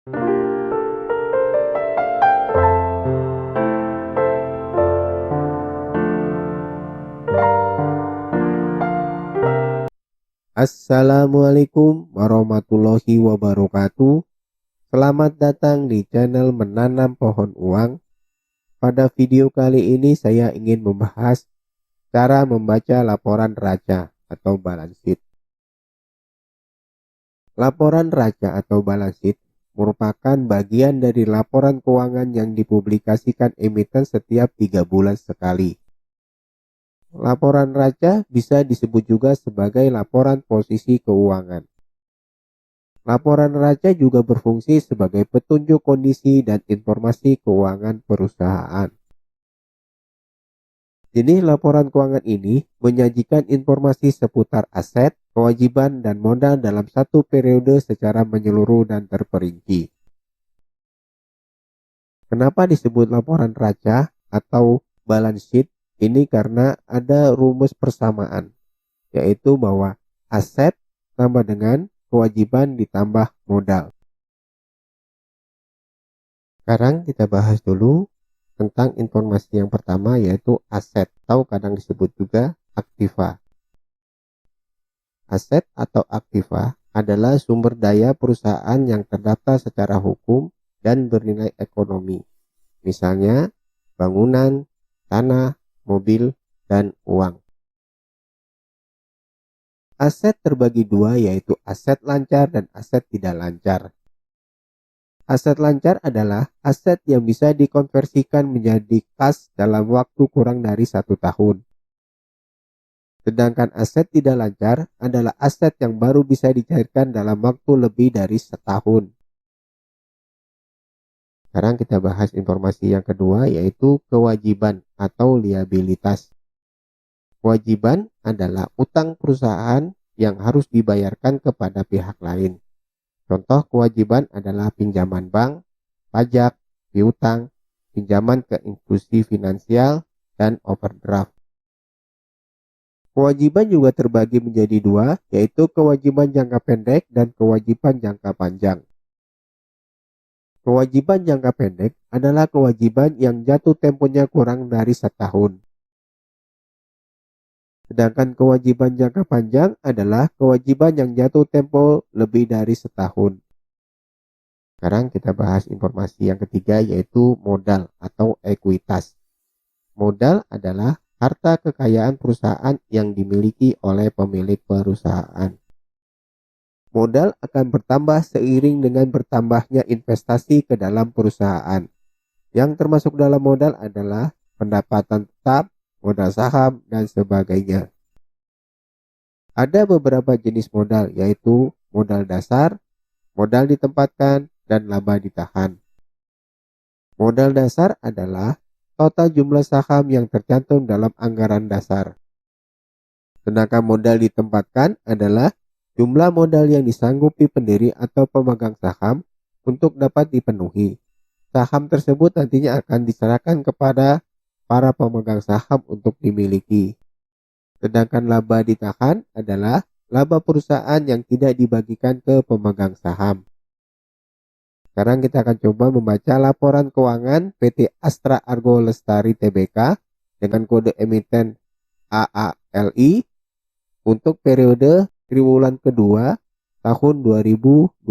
Assalamualaikum warahmatullahi wabarakatuh. Selamat datang di channel Menanam Pohon Uang. Pada video kali ini saya ingin membahas cara membaca laporan raja atau balance sheet. Laporan raja atau balance sheet merupakan bagian dari laporan keuangan yang dipublikasikan emiten setiap 3 bulan sekali. Laporan raja bisa disebut juga sebagai laporan posisi keuangan. Laporan raja juga berfungsi sebagai petunjuk kondisi dan informasi keuangan perusahaan. Jenis laporan keuangan ini menyajikan informasi seputar aset, kewajiban, dan modal dalam satu periode secara menyeluruh dan terperinci. Kenapa disebut laporan raja atau balance sheet? Ini karena ada rumus persamaan, yaitu bahwa aset tambah dengan kewajiban ditambah modal. Sekarang kita bahas dulu tentang informasi yang pertama, yaitu aset atau kadang disebut juga aktiva. Aset atau aktiva adalah sumber daya perusahaan yang terdaftar secara hukum dan bernilai ekonomi. Misalnya bangunan, tanah, mobil, dan uang. Aset terbagi dua, yaitu aset lancar dan aset tidak lancar. Aset lancar adalah aset yang bisa dikonversikan menjadi kas dalam waktu kurang dari 1 tahun. Sedangkan aset tidak lancar adalah aset yang baru bisa dicairkan dalam waktu lebih dari setahun. Sekarang kita bahas informasi yang kedua, yaitu kewajiban atau liabilitas. Kewajiban adalah utang perusahaan yang harus dibayarkan kepada pihak lain. Contoh kewajiban adalah pinjaman bank, pajak, piutang, pinjaman ke institusi finansial, dan overdraft. Kewajiban juga terbagi menjadi dua, yaitu kewajiban jangka pendek dan kewajiban jangka panjang. Kewajiban jangka pendek adalah kewajiban yang jatuh temponya kurang dari setahun. Sedangkan kewajiban jangka panjang adalah kewajiban yang jatuh tempo lebih dari setahun. Sekarang kita bahas informasi yang ketiga, yaitu modal atau ekuitas. Modal adalah harta kekayaan perusahaan yang dimiliki oleh pemilik perusahaan. Modal akan bertambah seiring dengan bertambahnya investasi ke dalam perusahaan. Yang termasuk dalam modal adalah pendapatan tetap, modal saham, dan sebagainya. Ada beberapa jenis modal, yaitu modal dasar, modal ditempatkan, dan laba ditahan. Modal dasar adalah total jumlah saham yang tercantum dalam anggaran dasar. Sedangkan modal ditempatkan adalah jumlah modal yang disanggupi pendiri atau pemegang saham untuk dapat dipenuhi. Saham tersebut nantinya akan diserahkan kepada para pemegang saham untuk dimiliki. Sedangkan laba ditahan adalah laba perusahaan yang tidak dibagikan ke pemegang saham. Sekarang kita akan coba membaca laporan keuangan PT Astra Argo Lestari Tbk dengan kode emiten AALI untuk periode triwulan kedua tahun 2022.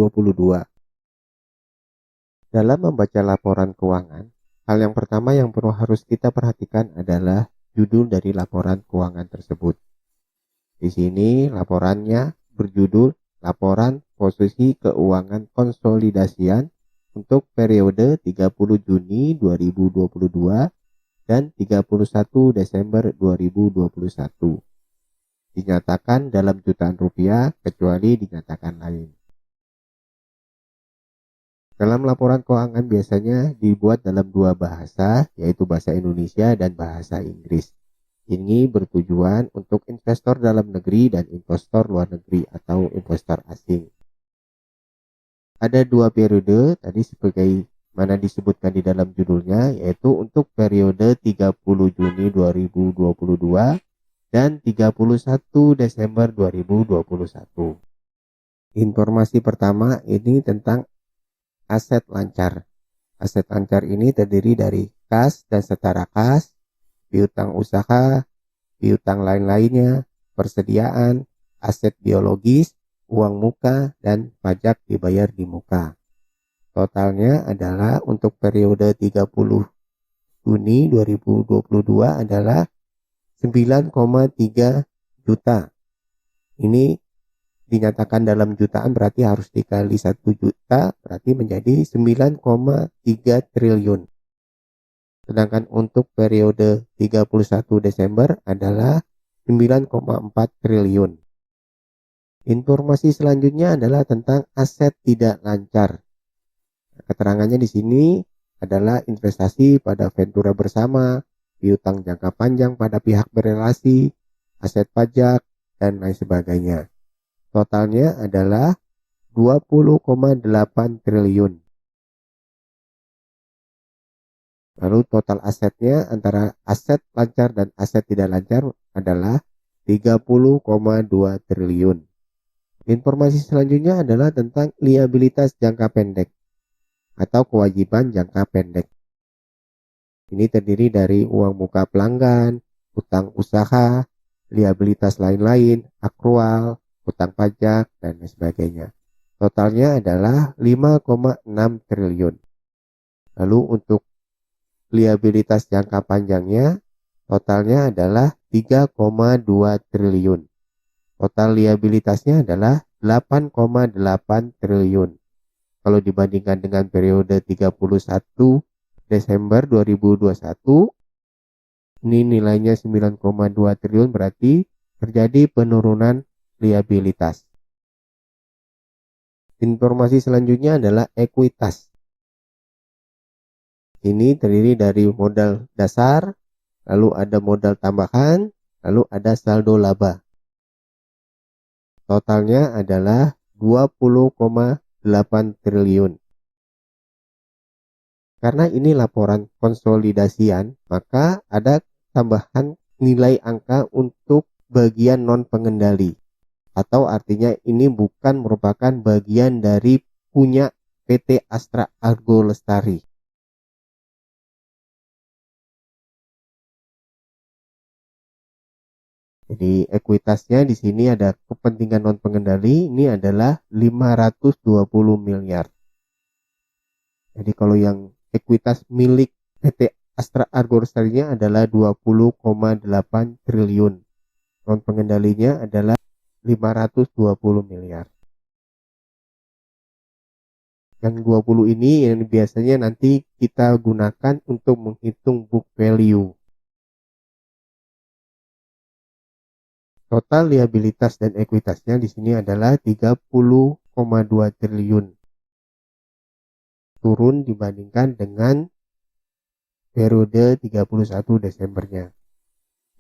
Dalam membaca laporan keuangan, hal yang pertama yang harus kita perhatikan adalah judul dari laporan keuangan tersebut. Di sini laporannya berjudul Laporan Posisi Keuangan Konsolidasian untuk periode 30 Juni 2022 dan 31 Desember 2021. Dinyatakan dalam jutaan rupiah kecuali dinyatakan lain. Dalam laporan keuangan biasanya dibuat dalam dua bahasa, yaitu bahasa Indonesia dan bahasa Inggris. Ini bertujuan untuk investor dalam negeri dan investor luar negeri atau investor asing. Ada dua periode tadi sebagai mana disebutkan di dalam judulnya, yaitu untuk periode 30 Juni 2022 dan 31 Desember 2021. Informasi pertama ini tentang aset lancar. Aset lancar ini terdiri dari kas dan setara kas, piutang usaha, piutang lain-lainnya, persediaan, aset biologis, uang muka, dan pajak dibayar di muka. Totalnya adalah untuk periode 30 Juni 2022 adalah 9,3 juta. Ini dinyatakan dalam jutaan berarti harus dikali 1 juta berarti menjadi 9,3 triliun. Sedangkan untuk periode 31 Desember adalah 9,4 triliun. Informasi selanjutnya adalah tentang aset tidak lancar. Keterangannya di sini adalah investasi pada ventura bersama, piutang jangka panjang pada pihak berelasi, aset pajak, dan lain sebagainya. Totalnya adalah 20,8 triliun. Lalu total asetnya antara aset lancar dan aset tidak lancar adalah 30,2 triliun. Informasi selanjutnya adalah tentang liabilitas jangka pendek atau kewajiban jangka pendek. Ini terdiri dari uang muka pelanggan, utang usaha, liabilitas lain-lain, akrual, utang pajak, dan lain sebagainya. Totalnya adalah 5,6 triliun. Lalu untuk liabilitas jangka panjangnya, totalnya adalah 3,2 triliun. Total liabilitasnya adalah 8,8 triliun. Kalau dibandingkan dengan periode 31 Desember 2021, ini nilainya 9,2 triliun berarti terjadi penurunan liabilitas. Informasi selanjutnya adalah ekuitas. Ini terdiri dari modal dasar, lalu ada modal tambahan, lalu ada saldo laba. Totalnya adalah 20,8 triliun. Karena ini laporan konsolidasian, maka ada tambahan nilai angka untuk bagian non pengendali. Atau artinya ini bukan merupakan bagian dari punya PT Astra Argo Lestari. Jadi ekuitasnya di sini ada kepentingan non pengendali, ini adalah 520 miliar. Jadi kalau yang ekuitas milik PT Astra Argo Lestari-nya adalah 20,8 triliun. Non pengendalinya adalah 520 miliar. Yang 20 ini yang biasanya nanti kita gunakan untuk menghitung book value. Total liabilitas dan ekuitasnya di sini adalah 30,2 triliun. Turun dibandingkan dengan periode 31 Desembernya,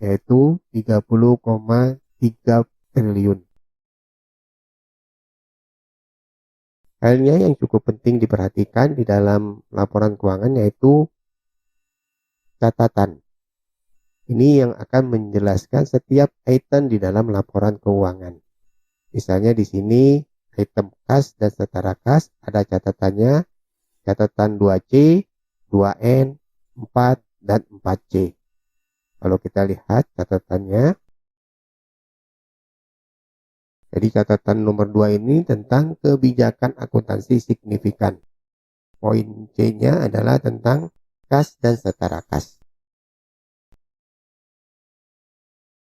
yaitu 30,3 triliun. Halnya yang cukup penting diperhatikan di dalam laporan keuangan yaitu catatan. Ini yang akan menjelaskan setiap item di dalam laporan keuangan. Misalnya di sini item kas dan setara kas ada catatannya, catatan 2C, 2N, 4, dan 4C. Kalau kita lihat catatannya, jadi catatan nomor 2 ini tentang kebijakan akuntansi signifikan. Poin C-nya adalah tentang kas dan setara kas.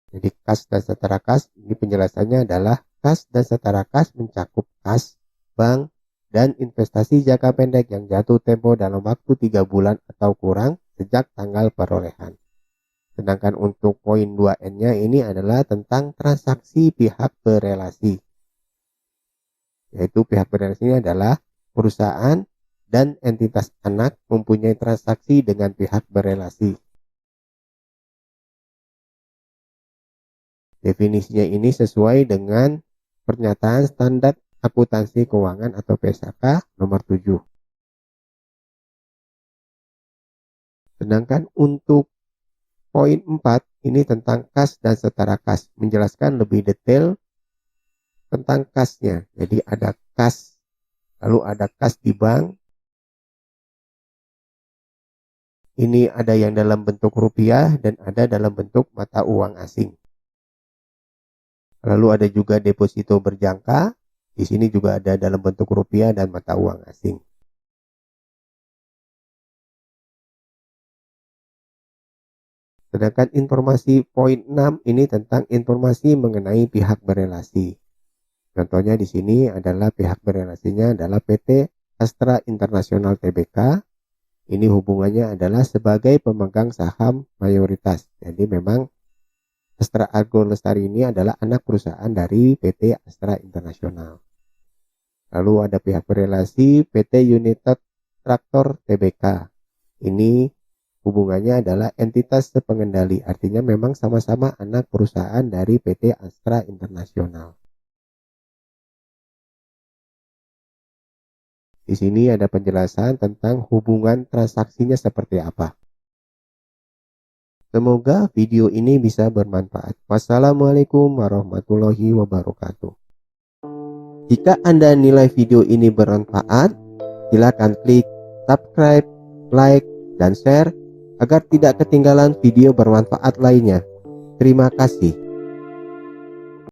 Jadi kas dan setara kas, ini penjelasannya adalah kas dan setara kas mencakup kas, bank, dan investasi jangka pendek yang jatuh tempo dalam waktu 3 bulan atau kurang sejak tanggal perolehan. Sedangkan untuk poin 2N-nya ini adalah tentang transaksi pihak berelasi. Yaitu pihak berelasinya adalah perusahaan dan entitas anak mempunyai transaksi dengan pihak berelasi. Definisinya ini sesuai dengan Pernyataan Standar Akuntansi Keuangan atau PSAK nomor 7. Sedangkan untuk poin 4 ini tentang kas dan setara kas, menjelaskan lebih detail tentang kasnya. Jadi ada kas Lalu ada kas di bank. Ini ada yang dalam bentuk rupiah dan ada dalam bentuk mata uang asing. Lalu ada juga deposito berjangka. Di sini juga ada dalam bentuk rupiah dan mata uang asing. Sedangkan informasi poin 6 ini tentang informasi mengenai pihak berelasi. Contohnya di sini adalah pihak berelasinya adalah PT Astra International Tbk. Ini hubungannya adalah sebagai pemegang saham mayoritas. Jadi memang Astra Agro Lestari ini adalah anak perusahaan dari PT Astra International. Lalu ada pihak berelasi PT United Tractor Tbk. Ini hubungannya adalah entitas pengendali. Artinya memang sama-sama anak perusahaan dari PT Astra International. Di sini ada penjelasan tentang hubungan transaksinya seperti apa. Semoga video ini bisa bermanfaat. Wassalamualaikum warahmatullahi wabarakatuh. Jika Anda nilai video ini bermanfaat, silakan klik subscribe, like, dan share agar tidak ketinggalan video bermanfaat lainnya. Terima kasih.